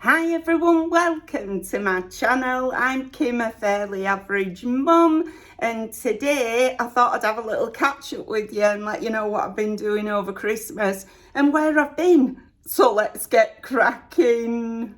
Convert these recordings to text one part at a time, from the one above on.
Hi everyone, welcome to my channel. I'm Kim, a fairly average mum, and today I thought I'd have a little catch up with you and let you know what I've been doing over Christmas and where I've been. So let's get cracking.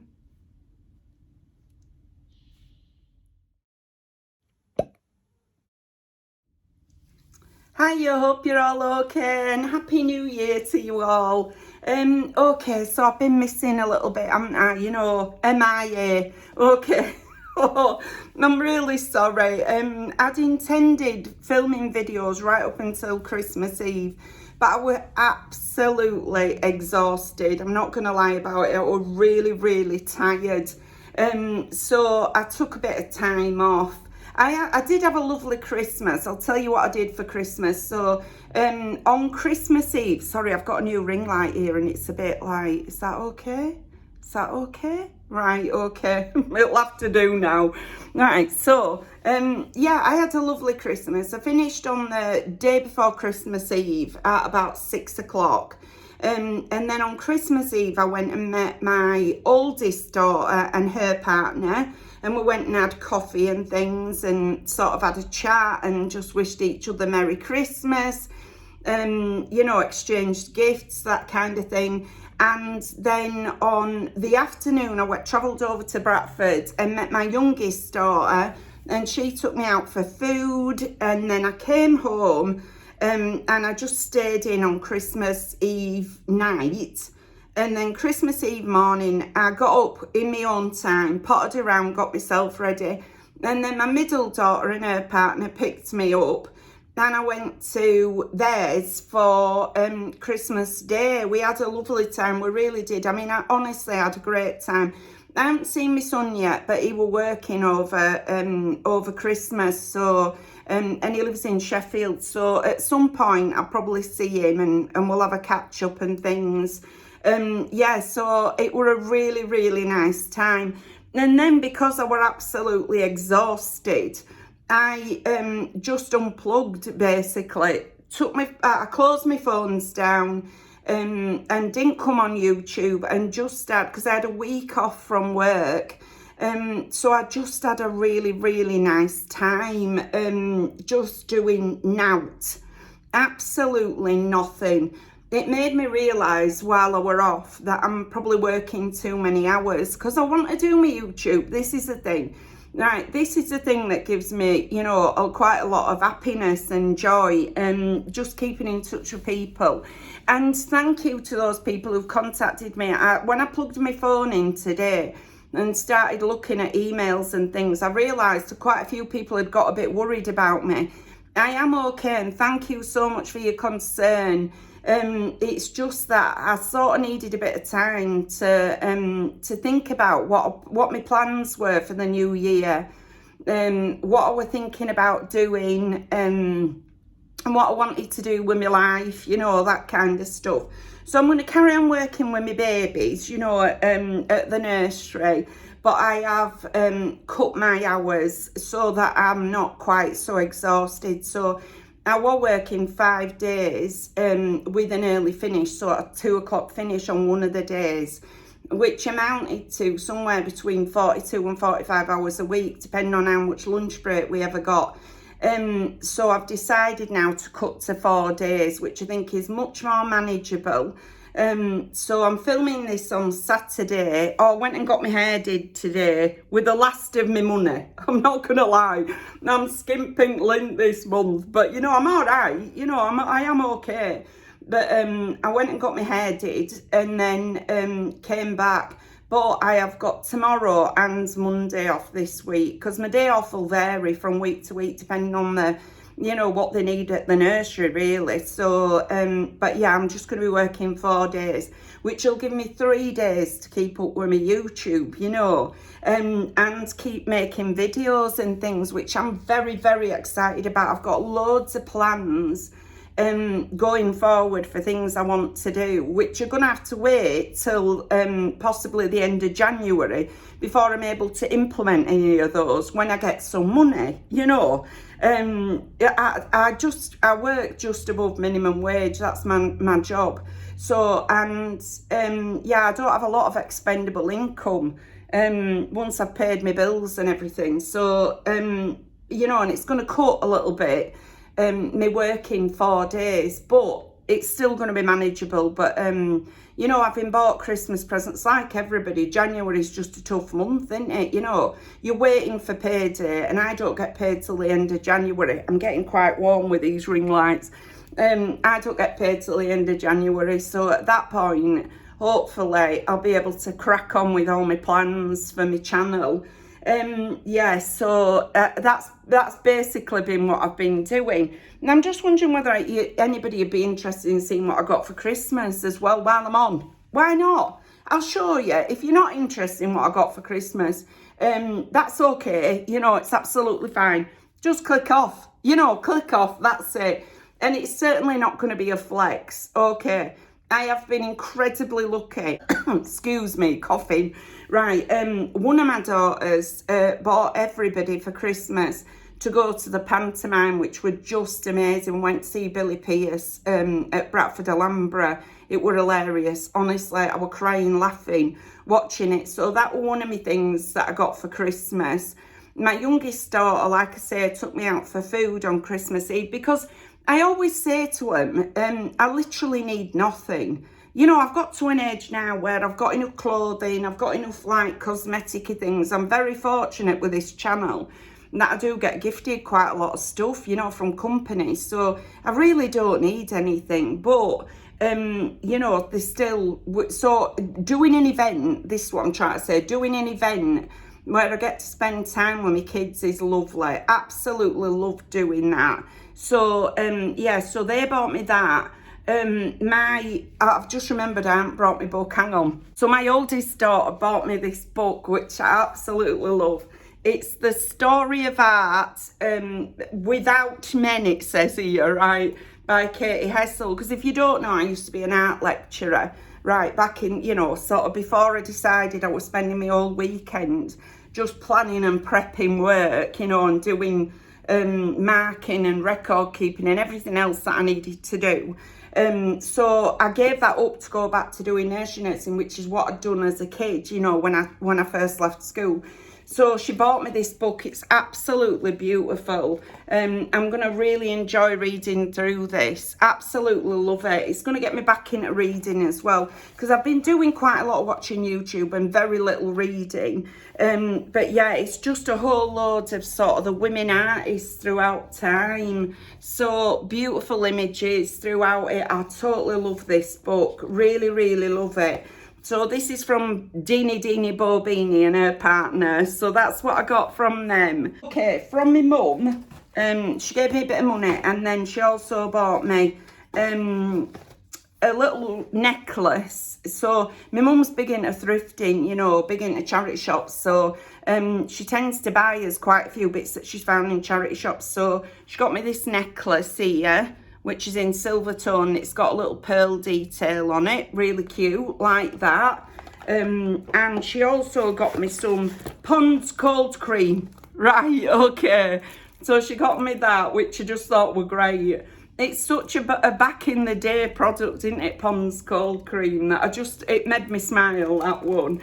Hi, I hope you're all okay and Happy New Year to you all. Okay, so I've been missing a little bit, haven't I? You know, MIA. Okay. Oh, I'm really sorry. I'd intended filming videos right up until Christmas Eve, but I was absolutely exhausted. I'm not going to lie about it. I was really, really tired. So I took a bit of time off. I did have a lovely Christmas. I'll tell you what I did for Christmas. So on Christmas Eve, sorry, I've got a new ring light here and it's a bit like, is that okay? Is that okay? Right, okay. It'll have to do now. Right, so yeah, I had a lovely Christmas. I finished on the day before Christmas Eve at about 6 o'clock. And then on Christmas Eve, I went and met my oldest daughter and her partner. And we went and had coffee and things and sort of had a chat and just wished each other Merry Christmas. You know, exchanged gifts, that kind of thing. And then on the afternoon, I travelled over to Bradford and met my youngest daughter. And she took me out for food. And then I came home and I just stayed in on Christmas Eve night. And then Christmas Eve morning, I got up in my own time, potted around, got myself ready. And then my middle daughter and her partner picked me up. And I went to theirs for Christmas Day. We had a lovely time, we really did. I mean, I honestly had a great time. I haven't seen my son yet, but he was working over Christmas. So, and he lives in Sheffield. So at some point, I'll probably see him and we'll have a catch up and things. Yeah, so it were a really, really nice time. And then because I were absolutely exhausted, I just unplugged basically. I closed my phones down and didn't come on YouTube and just started, because I had a week off from work. So I just had a really, really nice time just doing nought. Absolutely nothing. It made me realise while I were off that I'm probably working too many hours because I want to do my YouTube. This is the thing. Right, this is the thing that gives me, you know, quite a lot of happiness and joy and just keeping in touch with people. And thank you to those people who've contacted me. When I plugged my phone in today and started looking at emails and things, I realised quite a few people had got a bit worried about me. I am okay and thank you so much for your concern. It's just that I sort of needed a bit of time to think about what my plans were for the new year, what I was thinking about doing, and what I wanted to do with my life, you know, that kind of stuff. So I'm going to carry on working with my babies, you know, at the nursery, but I have cut my hours so that I'm not quite so exhausted. So I was working 5 days with an early finish, so a 2 o'clock finish on one of the days, which amounted to somewhere between 42 and 45 hours a week, depending on how much lunch break we ever got. So I've decided now to cut to 4 days, which I think is much more manageable. So I'm filming this on Saturday. I went and got my hair did today with the last of my money. I'm not gonna lie, I'm skimping lint this month, but you know, I'm all right. You know, I am okay. But I went and got my hair did and then came back. But I have got tomorrow and Monday off this week because my day off will vary from week to week depending on the, you know, what they need at the nursery really. So but yeah, I'm just going to be working 4 days, which will give me 3 days to keep up with my YouTube, you know, and keep making videos and things, which I'm very, very excited about. I've got loads of plans going forward for things I want to do, which are going to have to wait till possibly the end of January before I'm able to implement any of those when I get some money, you know. I work just above minimum wage. That's my job. So, and yeah, I don't have a lot of expendable income once I've paid my bills and everything. So, you know, and it's going to cut a little bit me working 4 days, but it's still going to be manageable. But you know, having bought Christmas presents like everybody, January's just a tough month, isn't it? You know, you're waiting for payday, and I don't get paid till the end of January. I'm getting quite warm with these ring lights. I don't get paid till the end of January, so at that point, hopefully, I'll be able to crack on with all my plans for my channel. Yeah, so that's basically been what I've been doing. And I'm just wondering whether anybody would be interested in seeing what I got for Christmas as well while I'm on. Why not? I'll show you. If you're not interested in what I got for Christmas, that's okay. You know, it's absolutely fine. Just click off. You know, click off. That's it. And it's certainly not going to be a flex. Okay. I have been incredibly lucky. Excuse me, coughing. Right, one of my daughters bought everybody for Christmas to go to the pantomime, which were just amazing. Went to see Billy Pierce at Bradford Alhambra. It were hilarious. Honestly, I was crying, laughing, watching it. So that was one of my things that I got for Christmas. My youngest daughter, like I say, took me out for food on Christmas Eve because I always say to them, I literally need nothing. You know, I've got to an age now where I've got enough clothing, I've got enough like cosmetic-y things. I'm very fortunate with this channel that I do get gifted quite a lot of stuff, you know, from companies. So I really don't need anything. But, you know, there's still, so doing an event, this is what I'm trying to say, doing an event where I get to spend time with my kids is lovely. Absolutely love doing that. So, yeah, so they bought me that. I've just remembered I haven't brought my book, hang on. So my oldest daughter bought me this book, which I absolutely love. It's The Story of Art, Without Men, it says here, right, by Katie Hessel. Because if you don't know, I used to be an art lecturer, right, back in, you know, sort of before I decided I was spending my whole weekend just planning and prepping work, you know, and doing marking and record keeping and everything else that I needed to do. So I gave that up to go back to doing nursery nursing, which is what I'd done as a kid, you know, when I first left school. So she bought me this book. It's absolutely beautiful. I'm going to really enjoy reading through this. Absolutely love it. It's going to get me back into reading as well, because I've been doing quite a lot of watching YouTube and very little reading. But yeah, it's just a whole load of sort of the women artists throughout time. So beautiful images throughout it. I totally love this book. Really, really love it. So this is from Deanie Bobini and her partner. So that's what I got from them. Okay, from my mum, she gave me a bit of money, and then she also bought me a little necklace. So my mum's big into thrifting, you know, big into charity shops. So she tends to buy us quite a few bits that she's found in charity shops. So she got me this necklace here, which is in silver tone. It's got a little pearl detail on it, really cute, like that. And she also got me some Pond's cold cream. Right, okay. So she got me that, which I just thought were great. It's such a back in the day product, isn't it, Pond's cold cream, that it made me smile, that one.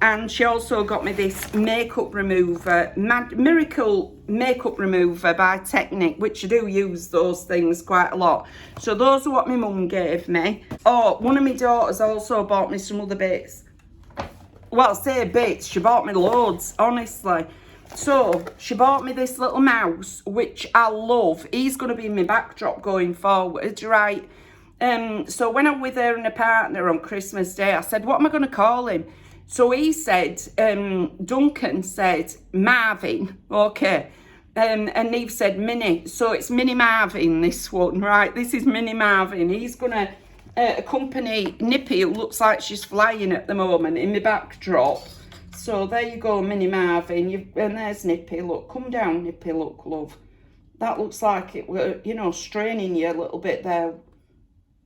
And she also got me this makeup remover, Miracle Makeup Remover by Technic, which I do use those things quite a lot. So those are what my mum gave me. Oh, one of my daughters also bought me some other bits. Well, say bits, she bought me loads, honestly. So she bought me this little mouse, which I love. He's going to be my backdrop going forward, right? So when I'm with her and her partner on Christmas Day, I said, what am I going to call him? So he said, Duncan said, Marvin, okay. And Neve said, Minnie. So it's Minnie Marvin, this one, right? This is Minnie Marvin. He's going to accompany Nippy, who looks like she's flying at the moment, in the backdrop. So there you go, Minnie Marvin. And there's Nippy. Look, come down, Nippy. Look, love. That looks like it were, you know, straining you a little bit there.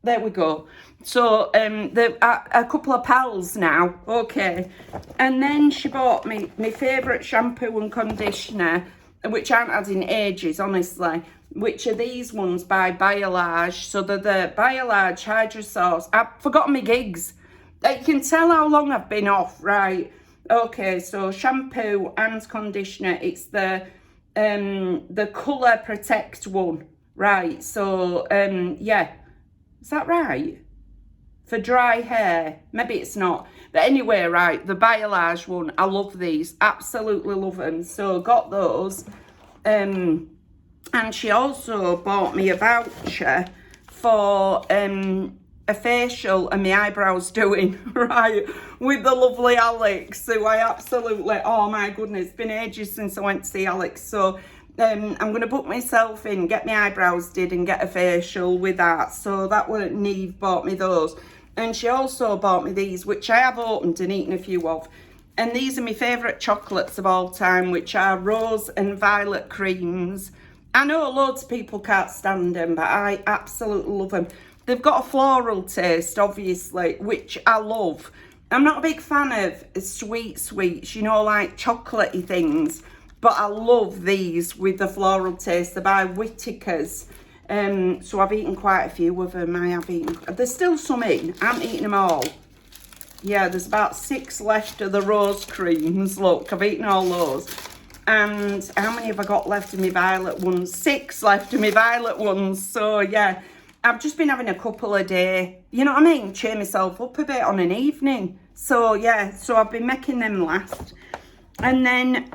There we go. So a couple of pals now, okay. And then she bought me my favourite shampoo and conditioner, which I haven't had in ages, honestly, which are these ones by BioLarge. So they're the BioLarge Hydro Source. I've forgotten my gigs. You can tell how long I've been off, right? Okay, so shampoo and conditioner. It's the Colour Protect one, right? So yeah. Is that right? For dry hair? Maybe it's not. But anyway, right, the BioLarge one, I love these. Absolutely love them. So got those. And she also bought me a voucher for a facial and my eyebrows doing, right, with the lovely Alex, who I absolutely, oh my goodness, it's been ages since I went to see Alex. So I'm going to book myself in, get my eyebrows did and get a facial with that. So that was, Neve bought me those. And she also bought me these, which I have opened and eaten a few of. And these are my favourite chocolates of all time, which are rose and violet creams. I know loads of people can't stand them, but I absolutely love them. They've got a floral taste, obviously, which I love. I'm not a big fan of sweets, you know, like chocolatey things. But I love these with the floral taste. They're by Whittaker's. So I've eaten quite a few of them. I have eaten. There's still some in. I haven't eaten them all. Yeah, there's about 6 left of the rose creams. Look, I've eaten all those. And how many have I got left of my violet ones? 6 left of my violet ones. So yeah, I've just been having a couple a day. You know what I mean? Cheer myself up a bit on an evening. So yeah, so I've been making them last. And then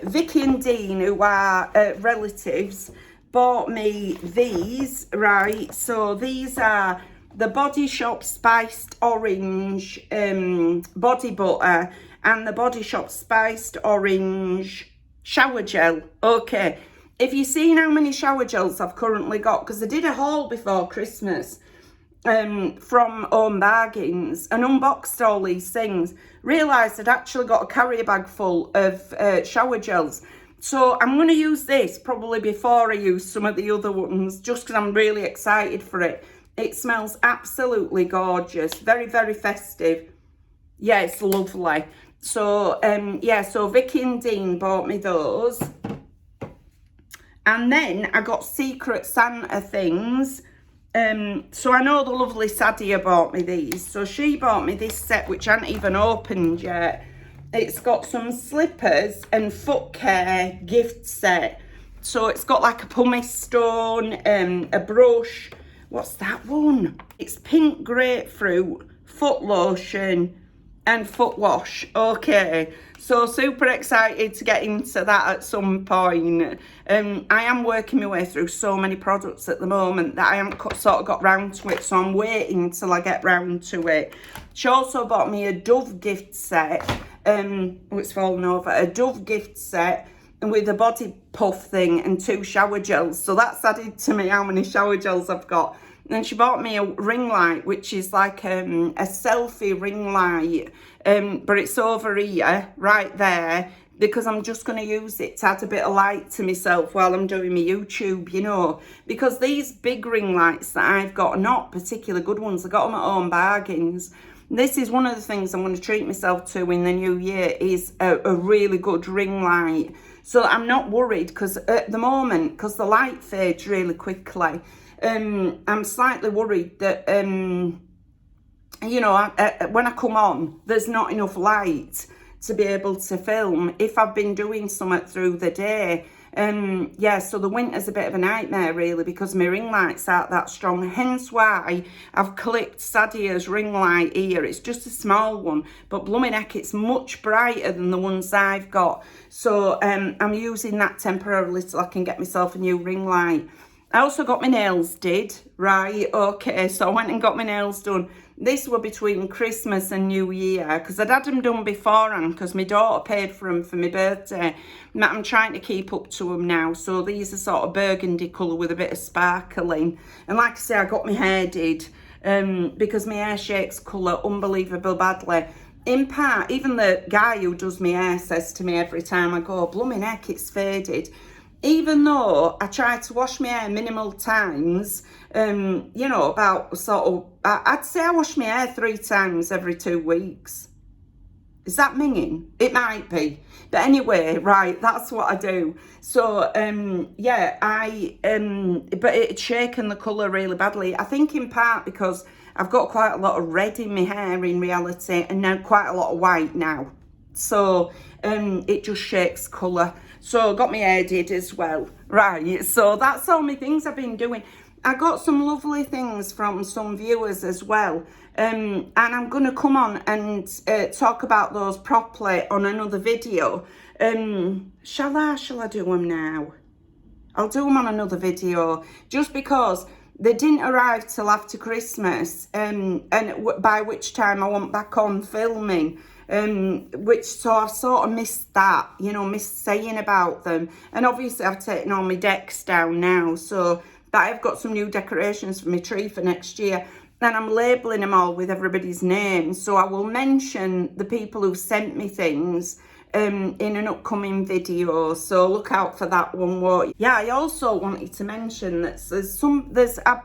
Vicky and Dean, who are relatives, bought me these, right? So these are the Body Shop Spiced Orange body butter and the Body Shop Spiced Orange shower gel. Okay, if you've seen how many shower gels I've currently got, because I did a haul before Christmas from Home Bargains and unboxed all these things, realised I'd actually got a carrier bag full of shower gels. So I'm going to use this probably before I use some of the other ones, just because I'm really excited for it. It smells absolutely gorgeous, very, very festive. Yeah, it's lovely. So yeah, so Vicky and Dean bought me those. And then I got Secret Santa things. So I know the lovely Sadia bought me these. So she bought me this set, which I haven't even opened yet. It's got some slippers and foot care gift set. So it's got like a pumice stone, a brush. What's that one? It's pink grapefruit, foot lotion and foot wash. Okay, so super excited to get into that at some point. I am working my way through so many products at the moment that I haven't sort of got round to it, so I'm waiting till I get round to it. She also bought me a Dove gift set. Oh, it's fallen over. A Dove gift set with a body puff thing and 2 shower gels. So that's added to me how many shower gels I've got. And she bought me a ring light, which is like a selfie ring light, but it's over here, right there, because I'm just going to use it to add a bit of light to myself while I'm doing my YouTube, you know, because these big ring lights that I've got are not particularly good ones. I got them at Home Bargains. This is one of the things I'm going to treat myself to in the new year, is a really good ring light. So I'm not worried, because at the moment, because the light fades really quickly, I'm slightly worried that, you know, when I come on, there's not enough light to be able to film if I've been doing something through the day. Yeah, so the winter's a bit of a nightmare really, because my ring lights aren't that strong, hence why I've clipped Sadia's ring light here. It's just a small one, but blooming heck, it's much brighter than the ones I've got. So I'm using that temporarily till I can get myself a new ring light. I also got my nails did, right? Okay, so I went and got my nails done. This were between Christmas and New Year, because I'd had them done beforehand, because my daughter paid for them for my birthday. I'm trying to keep up to them now. So these are sort of burgundy colour with a bit of sparkling. And like I say, I got my hair did, because my hair shakes colour unbelievable badly. In part, even the guy who does my hair says to me every time I go, blooming heck, it's faded. even though I try to wash my hair minimal times, you know, about sort of, I'd say I wash my hair 3 times every 2 weeks. Is that minging? It might be. But anyway, right, that's what I do. So, yeah, but it's shaken the colour really badly. I think in part because I've got quite a lot of red in my hair in reality, and now quite a lot of white now. So, it just shakes colour. So, got my hair did as well. Right, so that's all my things I've been doing. I got some lovely things from some viewers as well. And I'm going to come on and talk about those properly on another video. Shall I do them now? I'll do them on another video, just because they didn't arrive till after Christmas, and by which time I went back on filming. So I've sort of missed that, you know, missed saying about them. And obviously I've taken all my decks down now, so but I've got some new decorations for my tree for next year. And I'm labelling them all with everybody's name. So I will mention the people who've sent me things in an upcoming video. So look out for that one. Yeah, I also wanted to mention that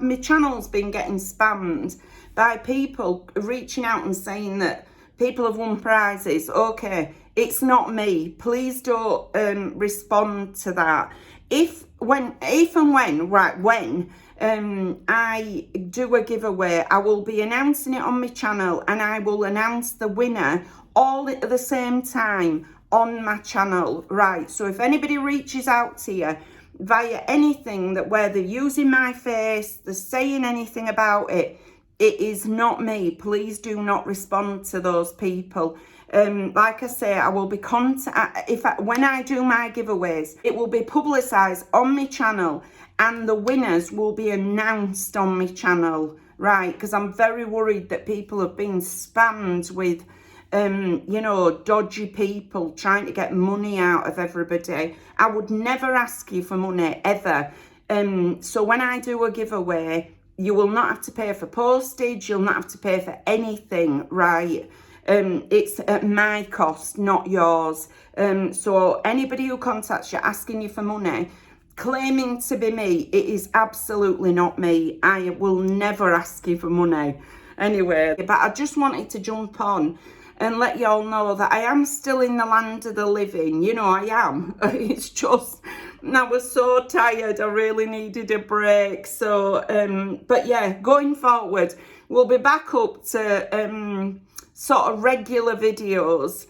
my channel's been getting spammed by people reaching out and saying that people have won prizes. Okay, it's not me. Please don't respond to that. If and when I do a giveaway, I will be announcing it on my channel, and I will announce the winner all at the same time on my channel. Right, so if anybody reaches out to you via anything where they're using my face, they're saying anything about it, it is not me. Please do not respond to those people. Like I say, I will be when I do my giveaways, it will be publicised on my channel, and the winners will be announced on my channel, right? Because I'm very worried that people have been spammed with, you know, dodgy people trying to get money out of everybody. I would never ask you for money, ever. So when I do a giveaway, you will not have to pay for postage, you'll not have to pay for anything, right? It's at my cost, not yours. So anybody who contacts you asking you for money, claiming to be me, it is absolutely not me. I will never ask you for money. Anyway, but I just wanted to jump on and let you all know that I am still in the land of the living. You know, I am. It's just, I was so tired. I really needed a break. So, but yeah, going forward, we'll be back up to sort of regular videos.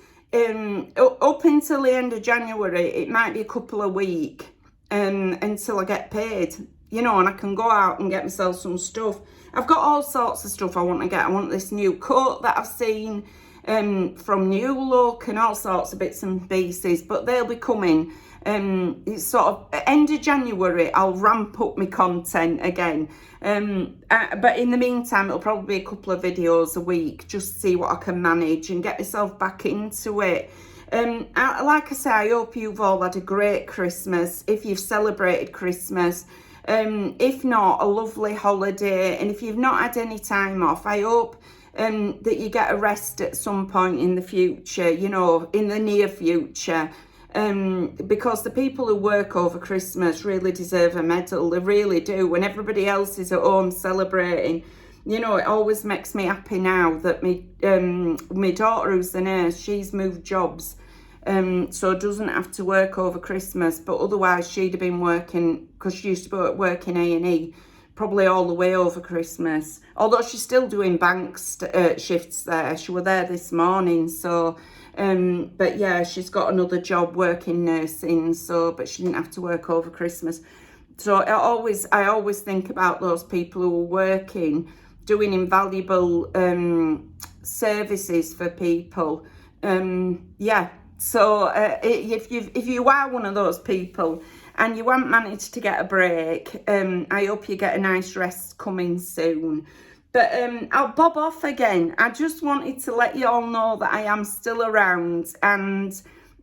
Up until the end of January, it might be a couple of weeks until I get paid, you know, and I can go out and get myself some stuff. I've got all sorts of stuff I want to get. I want this new coat that I've seen from New Look and all sorts of bits and pieces, but they'll be coming. It's sort of end of January, I'll ramp up my content again. But in the meantime, it'll probably be a couple of videos a week, just to see what I can manage and get myself back into it. Like I say, I hope you've all had a great Christmas, if you've celebrated Christmas. If not, a lovely holiday. And if you've not had any time off, I hope that you get a rest at some point in the future, you know, in the near future. Because the people who work over Christmas really deserve a medal. They really do. When everybody else is at home celebrating, you know, it always makes me happy now that my daughter, who's the nurse, she's moved jobs, so doesn't have to work over Christmas. But otherwise, she'd have been working, because she used to work in A&E, probably all the way over Christmas. Although she's still doing bank shifts there. She was there this morning, so. But yeah, she's got another job working nursing, so, but she didn't have to work over Christmas. So I always think about those people who are working, doing invaluable services for people. Yeah, so if you are one of those people and you haven't managed to get a break, I hope you get a nice rest coming soon. But I'll bob off again. I just wanted to let you all know that I am still around, and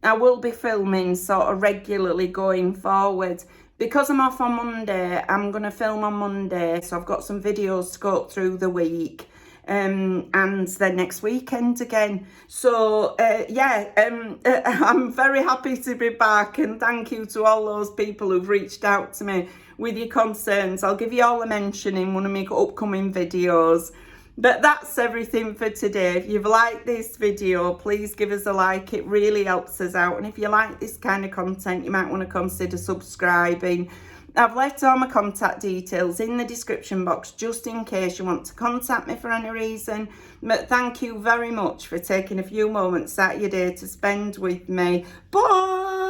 I will be filming sort of regularly going forward. Because I'm off on Monday, I'm going to film on Monday. So I've got some videos to go through the week. and then next weekend again. So I'm very happy to be back, and thank you to all those people who've reached out to me with your concerns. I'll give you all a mention in one of my upcoming videos. But that's everything for today. If you've liked this video, please give us a like. It really helps us out. And if you like this kind of content, you might want to consider subscribing. I've left all my contact details in the description box just in case you want to contact me for any reason. But thank you very much for taking a few moments out of your day to spend with me. Bye!